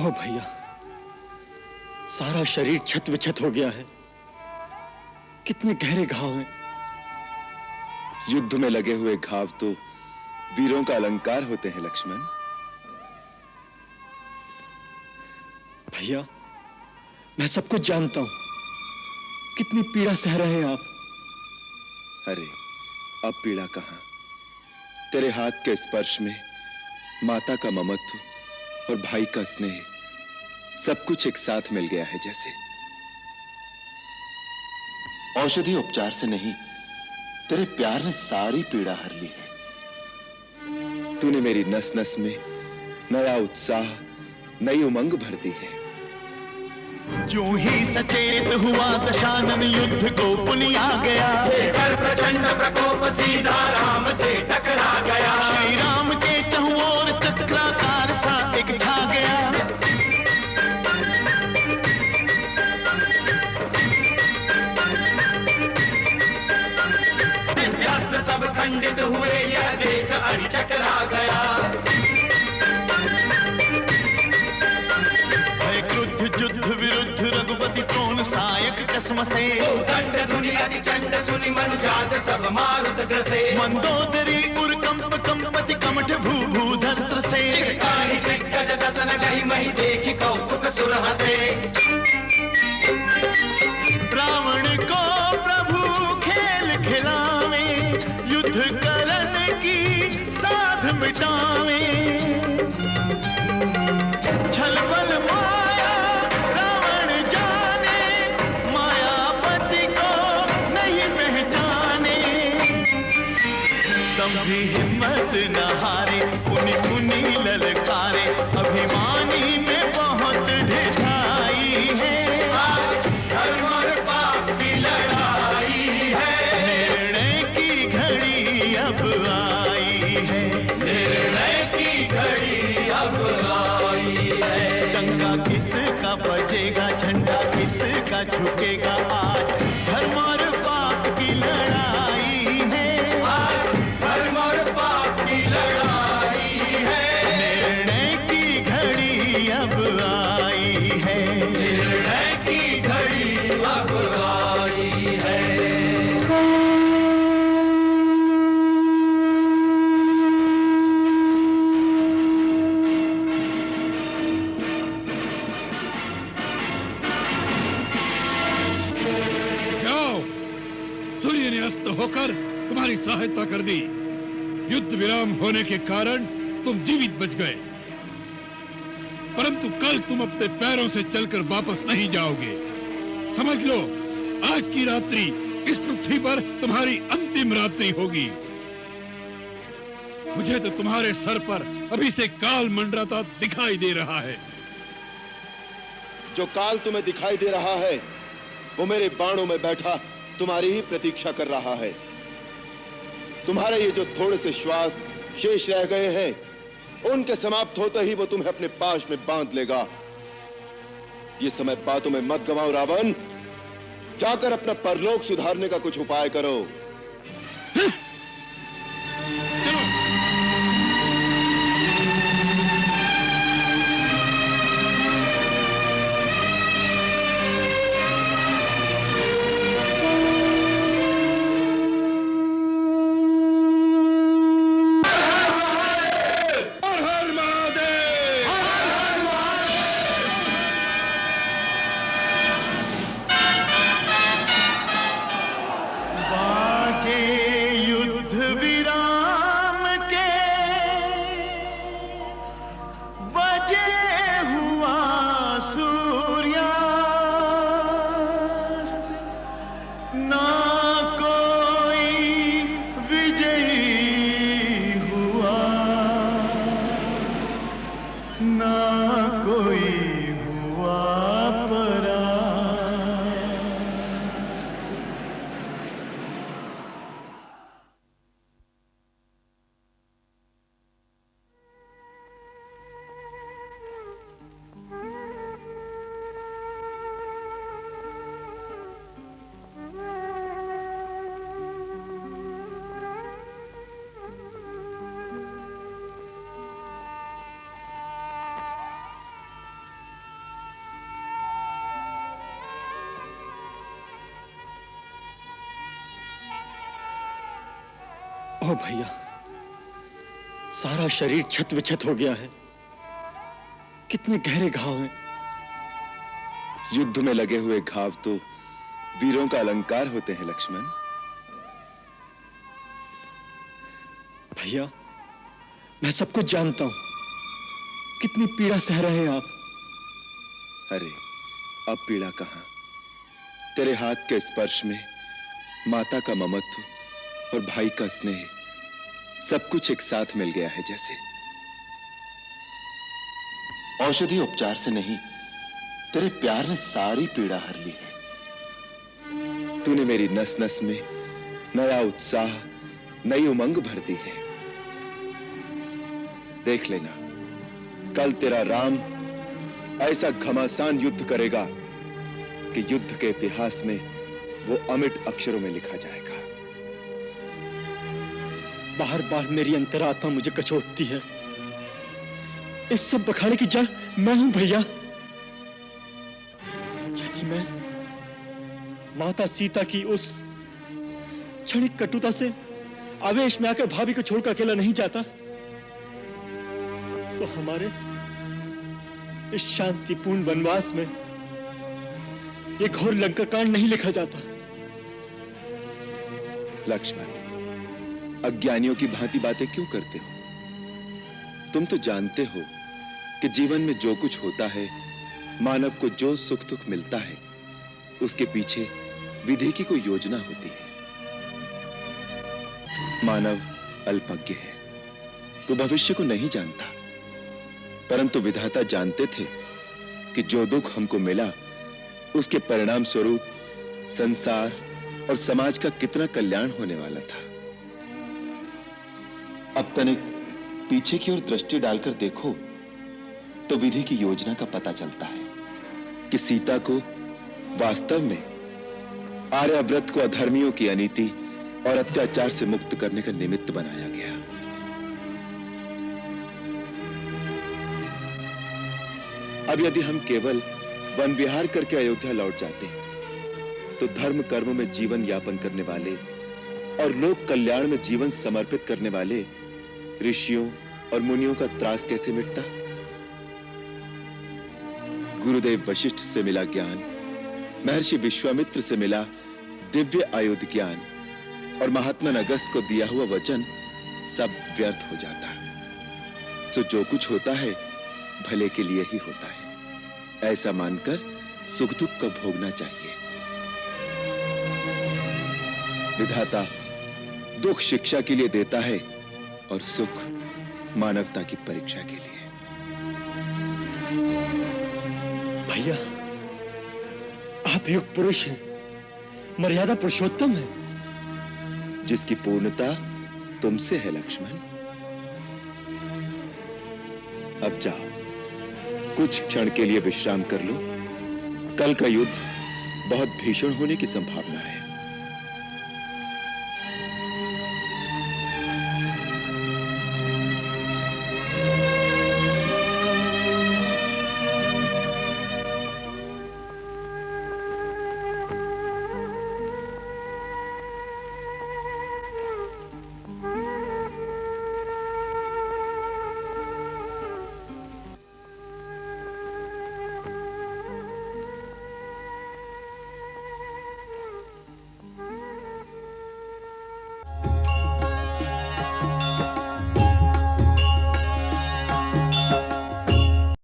ओ भैया, सारा शरीर छत विछत हो गया है। कितने गहरे घाव हैं। युद्ध में लगे हुए घाव तो वीरों का अलंकार होते हैं लक्ष्मण। भैया, मैं सब कुछ जानता हूं। कितनी पीड़ा सह रहे हैं आप। अरे, अब पीड़ा कहां? तेरे हाथ के स्पर्श में माता का ममत्व और भाई का स्नेह सब कुछ एक साथ मिल गया है। जैसे औषधि उपचार से नहीं, तेरे प्यार ने सारी पीड़ा हर ली है। तूने मेरी नस नस में नया उत्साह, नई उमंग भर दी है। यूं ही सचेत हुआ दशानन युद्ध को पुनिया गया, लेकर प्रचंड प्रकोप सीधा राम से टकरा गया। श्री राम के चहुं ओर चक्राकार सा एक छा गया। दिव्यास्त्र सब खंडित हुए, यह देख अरि चकरा गया। युद्ध विरुद्ध रघुपति तोन सायक कसम से, दंड धुनि अति चंड सुनि मनुजात सब मारुत ग्रसे। मंदोदरी उर कंप कंपति कमठ भू भूधर से, चित्कारी दिग्गज दसन गहि महि देखि कौतुक सुर हसे। रावण को प्रभु खेल खिलावे, युद्ध करन की साध मिटावे। छल बल माया रावण जाने, मायापति को नहीं पहचाने। तब भी हिम्मत न हारे, पुनि पुनि ललकारे। अभिमानी में बहुत ढिठाई है, आज धर्म और पाप की लड़ाई है। निर्णय की घड़ी अब आई है, निर्णय की घड़ी अब आई है। डंका किसका बजेगा, झंडा किसका झुकेगा। आज धर्म और पाप की लड़ाई है, आज धर्म और पाप की लड़ाई है। निर्णय की घड़ी अब आई है। निर्णय की घड़ी अब आई है। सूर्य ने अस्त होकर तुम्हारी सहायता कर दी। युद्ध विराम होने के कारण तुम जीवित बच गए, परंतु कल तुम अपने पैरों से चलकर वापस नहीं जाओगे। समझ लो, आज की रात्रि इस पृथ्वी पर तुम्हारी अंतिम रात्रि होगी। मुझे तो तुम्हारे सर पर अभी से काल मंडराता दिखाई दे रहा है। जो काल तुम्हें दिखाई दे रहा है, वो मेरे बाणों में बैठा तुम्हारी ही प्रतीक्षा कर रहा है। तुम्हारे ये जो थोड़े से श्वास शेष रह गए हैं, उनके समाप्त होते ही वो तुम्हें अपने पाश में बांध लेगा। ये समय बातों में मत गवाओ रावण, जाकर अपना परलोक सुधारने का कुछ उपाय करो। ओ भैया, सारा शरीर छत विछत हो गया है। कितने गहरे घाव हैं। युद्ध में लगे हुए घाव तो वीरों का अलंकार होते हैं लक्ष्मण। भैया, मैं सब कुछ जानता हूं। कितनी पीड़ा सह रहे हैं आप। अरे, अब पीड़ा कहां? तेरे हाथ के स्पर्श में माता का ममत्व और भाई का स्नेह सब कुछ एक साथ मिल गया है। जैसे औषधि उपचार से नहीं, तेरे प्यार ने सारी पीड़ा हर ली है। तूने मेरी नस नस में नया उत्साह, नई उमंग भर दी है। देख लेना, कल तेरा राम ऐसा घमासान युद्ध करेगा कि युद्ध के इतिहास में वो अमिट अक्षरों में लिखा जाएगा। बार बार मेरी अंतरात्मा मुझे कचोटती है। इस सब बखाड़े की जड़ मैं हूं भैया। यदि मैं माता सीता की उस क्षणिक कटुता से आवेश में आकर भाभी को छोड़कर अकेला नहीं जाता, तो हमारे इस शांतिपूर्ण वनवास में यह घोर लंका कांड नहीं लिखा जाता। लक्ष्मण, अज्ञानियों की भांति बातें क्यों करते हो? तुम तो जानते हो कि जीवन में जो कुछ होता है, मानव को जो सुख दुख मिलता है, उसके पीछे विधि की कोई योजना होती है। मानव अल्पज्ञ है, वो भविष्य को नहीं जानता, परंतु विधाता जानते थे कि जो दुख हमको मिला, उसके परिणाम स्वरूप संसार और समाज का कितना कल्याण होने वाला था। अब तनिक पीछे की ओर दृष्टि डालकर देखो तो विधि की योजना का पता चलता है कि सीता को वास्तव में आर्याव्रत को अधर्मियों की अनीति और अत्याचार से मुक्त करने का निमित्त बनाया गया। अब यदि हम केवल वन विहार करके अयोध्या लौट जाते तो धर्म कर्म में जीवन यापन करने वाले और लोक कल्याण में जीवन समर्पित करने वाले ऋषियों और मुनियों का त्रास कैसे मिटता? गुरुदेव वशिष्ठ से मिला ज्ञान, महर्षि विश्वामित्र से मिला दिव्य आयुध ज्ञान और महात्मा अगस्त को दिया हुआ वचन सब व्यर्थ हो जाता। तो जो कुछ होता है भले के लिए ही होता है, ऐसा मानकर सुख दुख का भोगना चाहिए। विधाता दुख शिक्षा के लिए देता है और सुख मानवता की परीक्षा के लिए। भैया, आप युग पुरुष हैं, मर्यादा पुरुषोत्तम है। जिसकी पूर्णता तुमसे है लक्ष्मण। अब जाओ, कुछ क्षण के लिए विश्राम कर लो। कल का युद्ध बहुत भीषण होने की संभावना है।